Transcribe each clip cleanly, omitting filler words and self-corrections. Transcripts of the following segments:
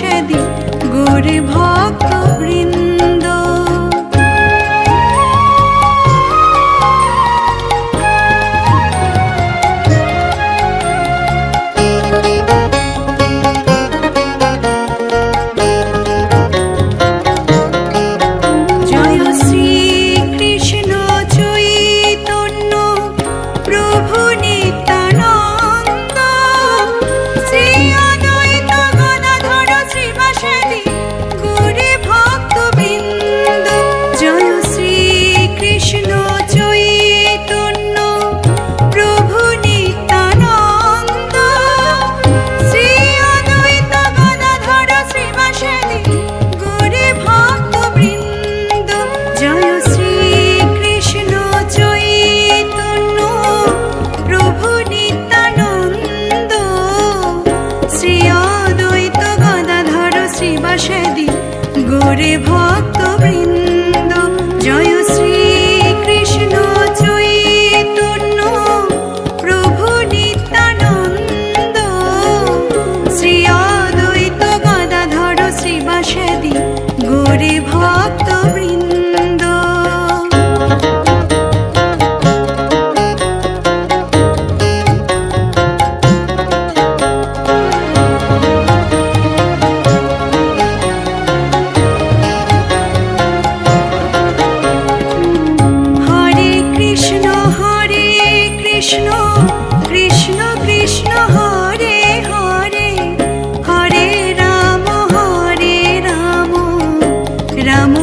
সেদিন গৌরে ভক্ত বৃন্দ। গৌরে ভক্ত বৃন্দ জয় শ্রী কৃষ্ণ চৈতন্য প্রভু নিত্যানন্দ শ্রী অদ্বৈত গদাধর শ্রীবাসাদি গৌরে ভক্ত বৃন্দ। কৃষ্ণ কৃষ্ণ কৃষ্ণ হরে হরে হরে রাম রাম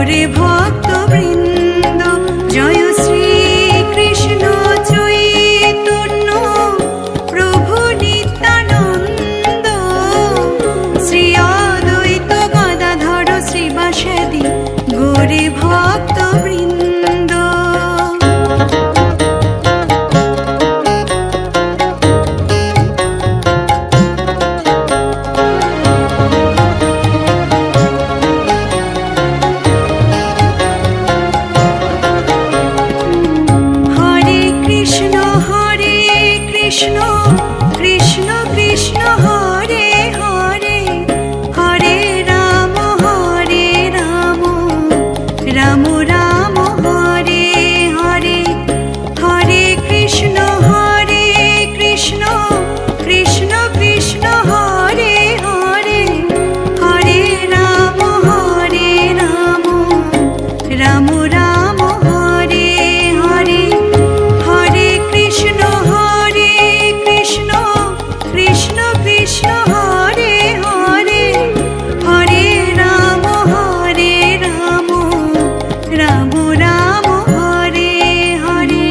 গৌরে ভক্তবৃন্দ জয় শ্রী কৃষ্ণ চৈতন্য প্রভু নিত্যানন্দ শ্রী অদ্বৈত গদাধর শ্রীবাসাদি গৌরে ভক্তবৃন্দ। কৃষ্ণ কৃষ্ণ কৃষ্ণ হরে হরে হরে রাম রাম রাম হরে হরে হরে কৃষ্ণ কৃষ্ণ কৃষ্ণ হরে হরে হরে রাম রাম রাম হরে হরে হরে কৃষ্ণ কৃষ্ণ কৃষ্ণ কৃষ্ণ হরে হরে হরে রাম রাম রাম হরে হরে।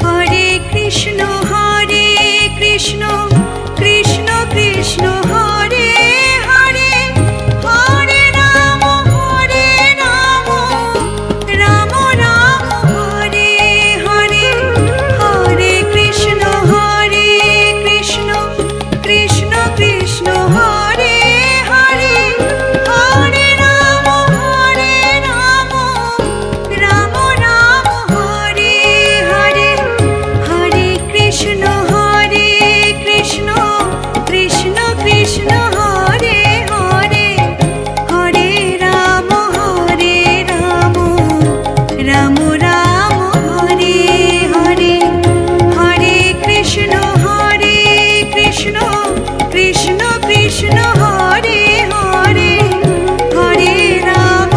হরে কৃষ্ণ কৃষ্ণ কৃষ্ণ কৃষ্ণ হরে হরে হরে রাম রাম রাম হরে হরে হরে কৃষ্ণ কৃষ্ণ কৃষ্ণ কৃষ্ণ হরে হরে হরে রাম রাম রাম হরে হরে হরে কৃষ্ণ কৃষ্ণ কৃষ্ণ কৃষ্ণ হরে হরে হরে রাম রাম রাম হরে হরে হরে কৃষ্ণ কৃষ্ণ কৃষ্ণ কৃষ্ণ হরে হরে হরে রাম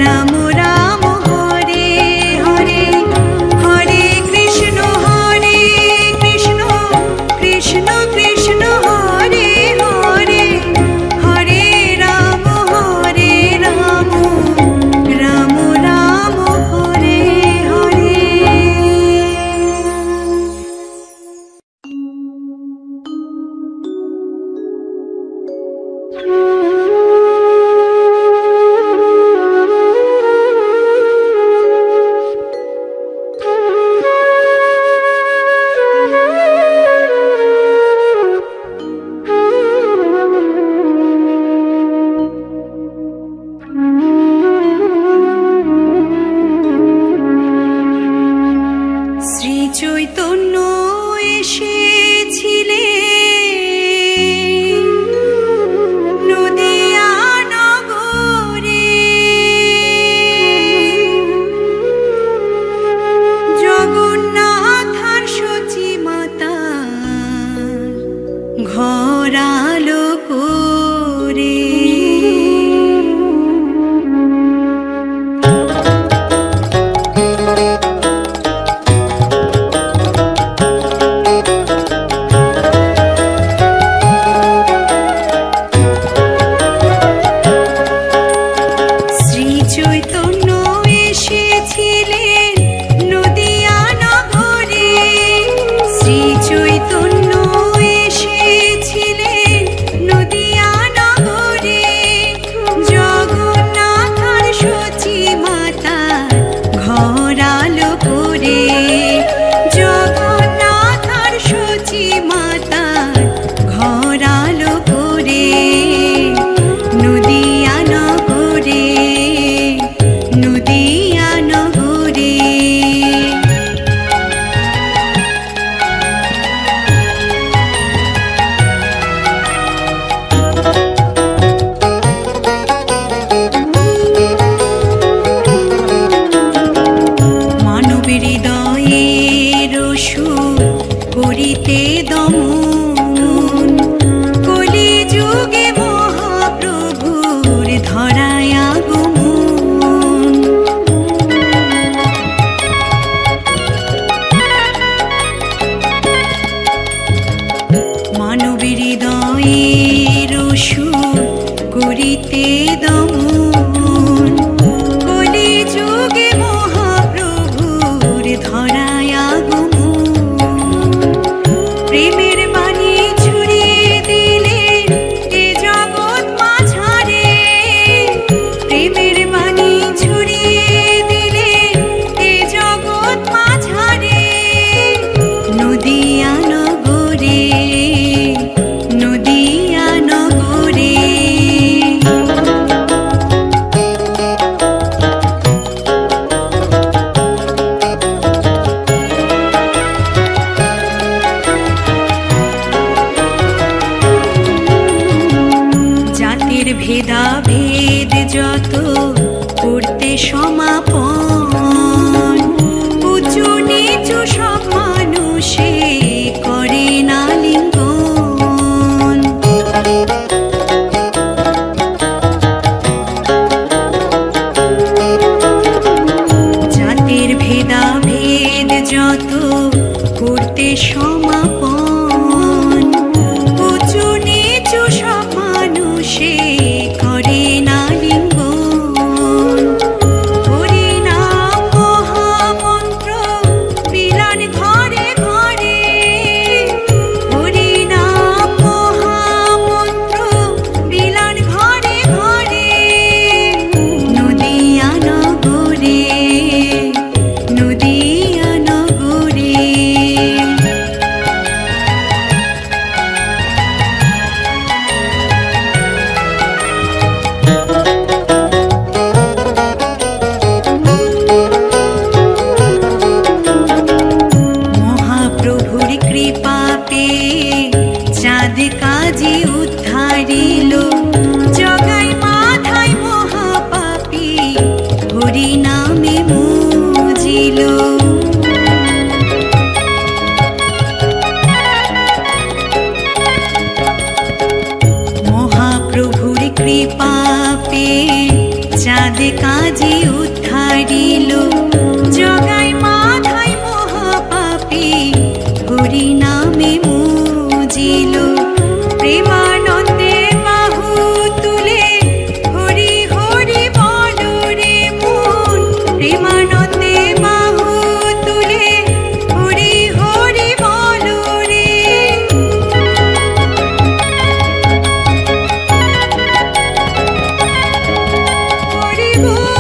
রাম রাম হরে হরে হরে কৃষ্ণ কৃষ্ণ কৃষ্ণ কৃষ্ণ হরে হরে হরে রাম রাম রাম হরে হরে। শ্রী চৈতন্য এসেছিলেন নদিয়া নগরে জগন্নাথ আর সচি মাতা ঘর আলো করে। চৈতন্য এসেছিলেন নদিয়া নগরে শ্রী চৈতন্য এসেছিলেন নদিয়া নগরে জগন্নাথ আর সচি মাতা ঘর আলো করে জগন্নাথ আর সচি মাতা ঘর আলো করে নদিয়া নগরে নদিয়া নগরে। মানবের হৃদয়ের সুর করিতে দমন কলি যুগে মহাপ্রভুর প্রেমের সুর করিতে দমন কলি যুগে মহাপ্রভুর ধরায় আগমন প্রেমের বাণী ছড়িয়ে দিলেন এ জগৎ মাঝারে প্রেমের বাণী ছড়িয়ে দিলেন এ জগৎ মাঝারে নদিয়া নগরে নদিয়া নগরে জাতির ভেদাভেদ যত করতে সমাপন উঁচু নিচু সব মানুষে করে না লিঙ্গন জাতির ভেদাভেদ যত করতে সমাপন উঁচু নিচু সব মানুষে করে না লিঙ্গন হরি নাম মহামন্ত্র বিলান ঘরে ঘরে হরি নাম মহামন্ত্র বিলান ঘরে ঘরে নদিয়া নগরে নদিয়া নগরে মহাপ্রভুর কৃপা পেয়ে চাঁদ কাজী উদ্ধারিল জগাই মাথায় মহাপাপী হরি নামে মুজিল মহাপ্রভুর কৃপা পেয়ে চাঁদ কাজী উদ্ধারিল জগাই মাথায় মহাপাপী হরি নামে মুজিল প্রেমানন্দে বাহু তুলে হরি হরি বল রে মন প্রেমানন্দে বাহু তুলে হরি হরি বল রে হরি বল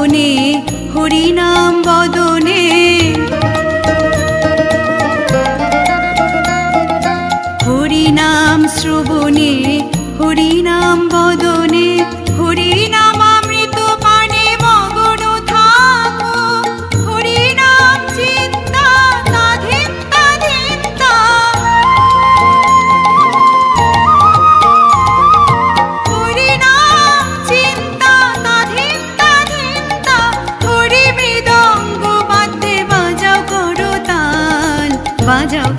শ্রবণে হরিনাম বদনে হরিনাম শ্রবণে হরিনাম বদনে হরিনাম অমৃত পানে মগন থাকো হরিনাম চিন্তা তাধিন্তা ধিন্তা হরিনাম চিন্তা তাধিন্তা ধিন্তা হরি মৃদঙ্গ বাদ্যে বাজাও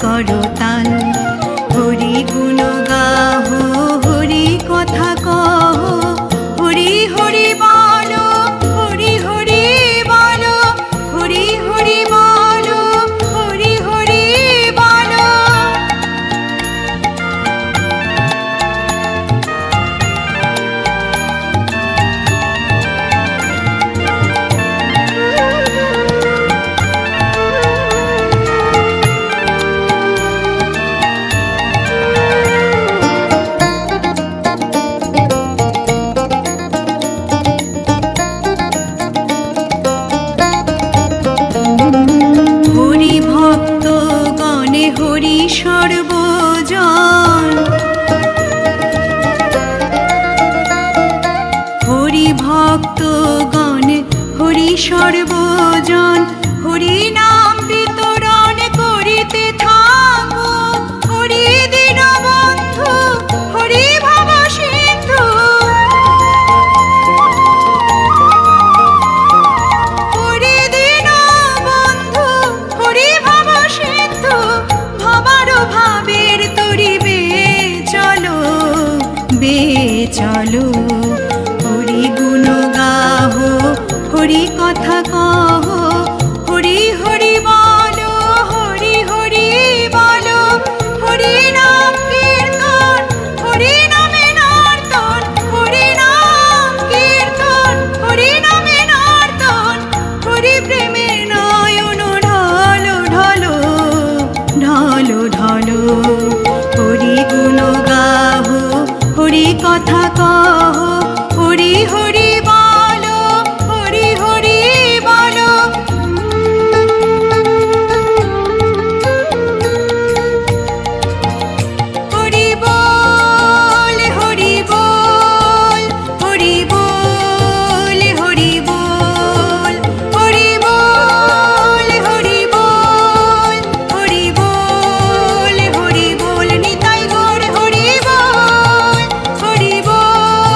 করতাল হরি গুণ গাহো হরি কথা কহ হরি হরি বলো হরি হরি বলো হরি হরি বলো হরি হরি বলো হরি ভক্ত গণে হরি সর্বজন হরি ভক্ত গণে হরি সর্বজন হরি নাম বিতরণ করিতে থাকো হরি দীন বন্ধু হরি ভব সিন্ধু হরি দীন বন্ধু হরি ভব সিন্ধু ভবার ভাবের তরিবে চলো হরি গুণ গাহো হরি কথা কহ হরি হরি বলো হরি হরি বলো হরি নাম কীর্তন হরি নামে নর্তন হরি নাম কীর্তন হরি নামে নর্তন হরি প্রেমে নয়ন ঢলো ঢলো ঢলো ঢলো হরি গুণ গাহো হরি কথা কহ হরি হরি বলো হরি হরি বলো হরি বল হরি বল হরি বল হরি বল হরি বল হরি বল হরি বল হরি বল নিতাই গৌর হরি বল হরি বল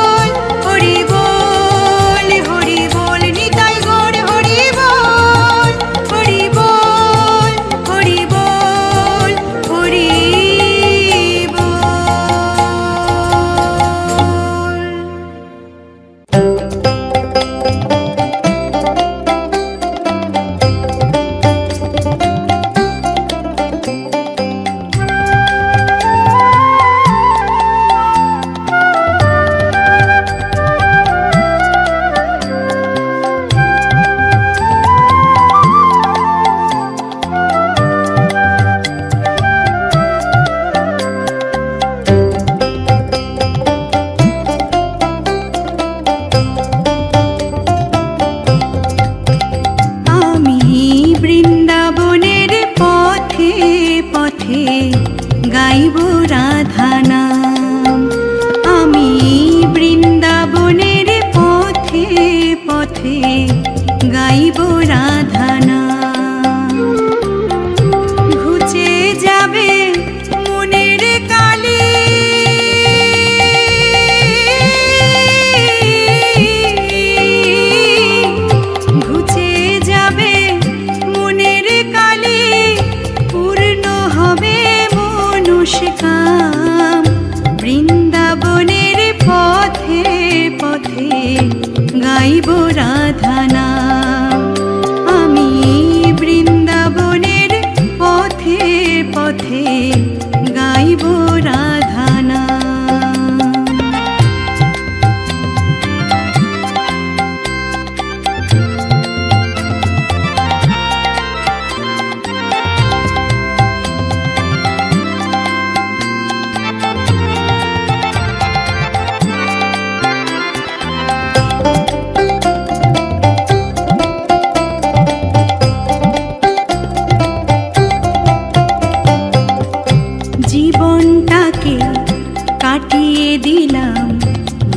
কাটিয়ে দিলাম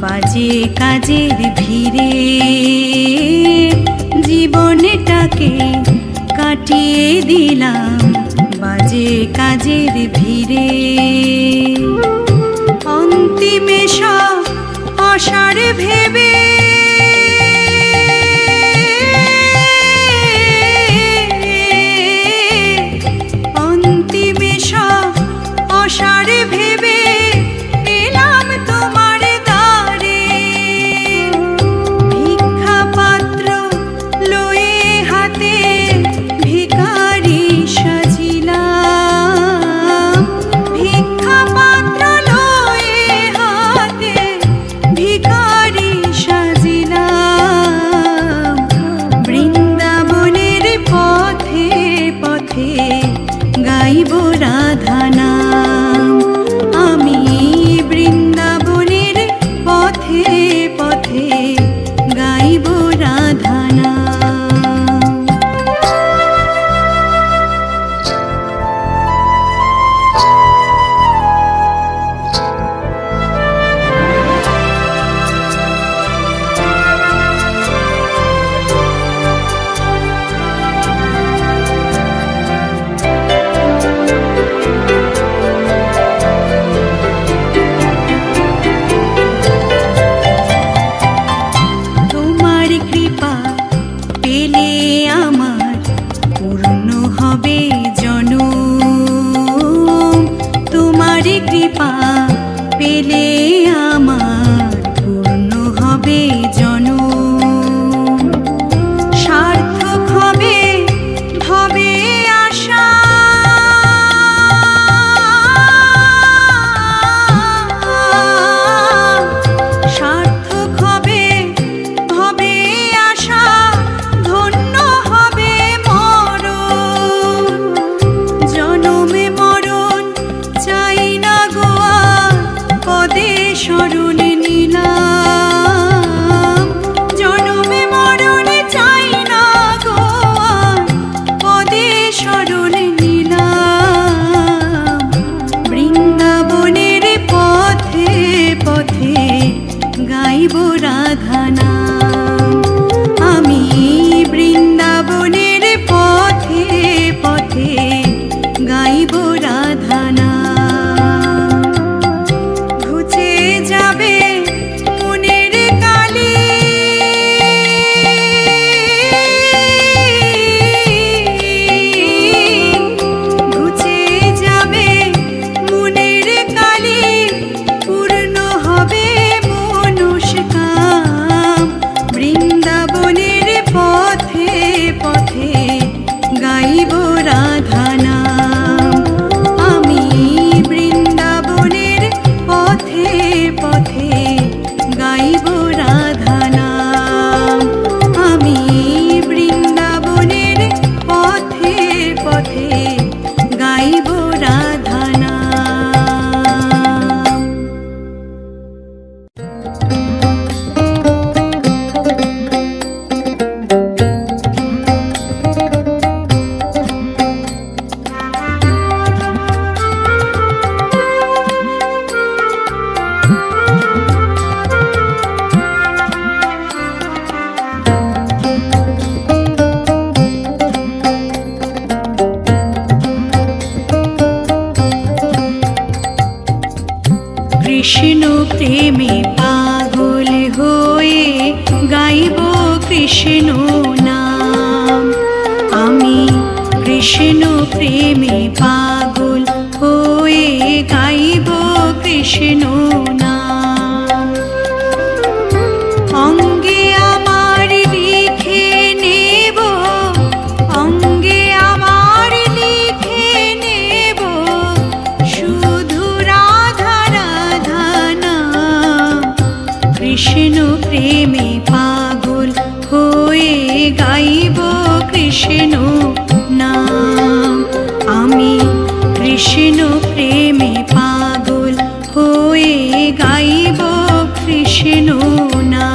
বাজে কাজের ভিড়ে, জীবনটাকে কাটিয়ে দিলাম বাজে কাজের ভিড়ে। অন্তিমে সব অসার ভেবে অন্তিমে সব অসার ভেবে এলাম তোমার দ্বারে। ভিক্ষা পাত্র লয়ে হাতে ভিখারি সাজিলাম, ভিক্ষা পাত্র লয়ে হাতে ভিখারি সাজিলাম। বৃন্দাবনের পথে পথে গাইব রাধা নাম, আমি বৃন্দাবনের পথে পথে গাইব রাধা নাম। তোমার কৃপা পেলে আমার পূর্ণ হবে জনম, তোমার কৃপা পেলে আমার পূর্ণ হবে জনম। সার্থক হবে ভবে আশা, সার্থক হবে ভবে আশা, ধন্য হবে মরণ। জনমে মরণ চাই না গো আর, পদে শরণ নিলাম। জনমে মরণ চাই না গো আর, পদে শরণ নিলাম। বৃন্দাবনের পথে পথে গাইব রাধা নাম, আমি বৃন্দাবনের পথে পথে গাইব রাধা নাম। ঘুচে যাবে মনের কালি, ঘুচে যাবে মনের কালি, পূর্ণ হবে মনস্কাম। বৃন্দাবনের পথে পথে গাইব রাধা নাম, আমি বৃন্দাবনের পথে পথে গাইব রাধা নাম, আমি বৃন্দাবনের পথে পথে গাইব রাধা নাম। কৃষ্ণ প্রেমে পাগল হয়ে গাইব কৃষ্ণ নাম, আমি কৃষ্ণ প্রেমে পাগল হয়ে গাইব কৃষ্ণ নাম। অঙ্গে আমার লিখে নেব, অঙ্গে আমার লিখে নেব শুধু রাধা রাধা নাম। কৃষ্ণ প্রেমে পাগল হয়ে গাইব কৃষ্ণ নাম, আমি কৃষ্ণ প্রেমে পাগল হয়ে গাইব কৃষ্ণ নাম।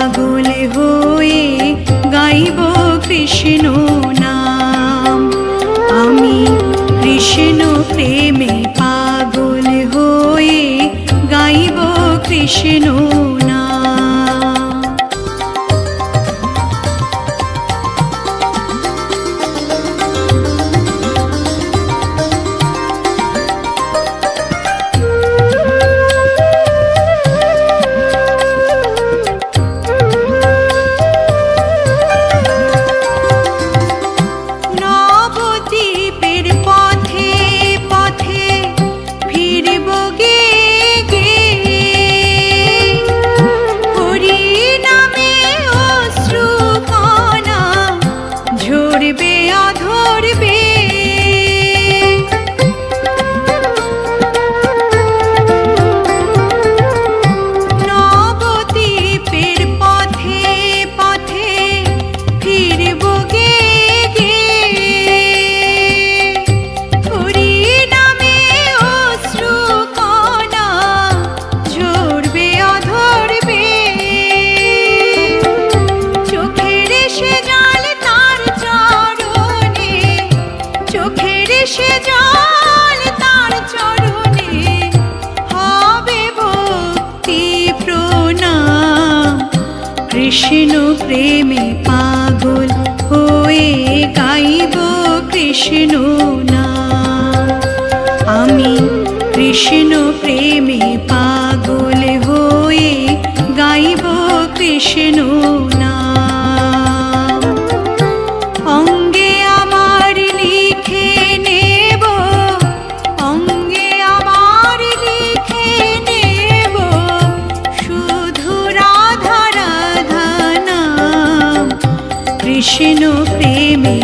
পাগল হয়ে গাইব কৃষ্ণ নাম। আমি কৃষ্ণ প্রেমে পাগল হয়ে গাইব কৃষ্ণ নাম। নবদ্বীপের পথে পথে ফিরব গে গে, হরি নামে অশ্রুকণা ঝরবে অধরবে। নবদ্বীপের পথে পথে ফিরব গে গে, হরি নামে অশ্রুকণা ঝরবে অধরবে। চোখের সে জল তার চরণে, চোখের সে জল তার চরণে হবে ভক্তি প্রণাম। কৃষ্ণ প্রেমে পাগল হয়ে গাইব কৃষ্ণ নাম। আমি কৃষ্ণ প্রেমে পাগল হয়ে গাইব কৃষ্ণ নাম। অঙ্গে আমার লিখে নেব, অঙ্গে আমার লিখে নেব শুধু রাধা রাধা নাম। কৃষ্ণ প্রেমে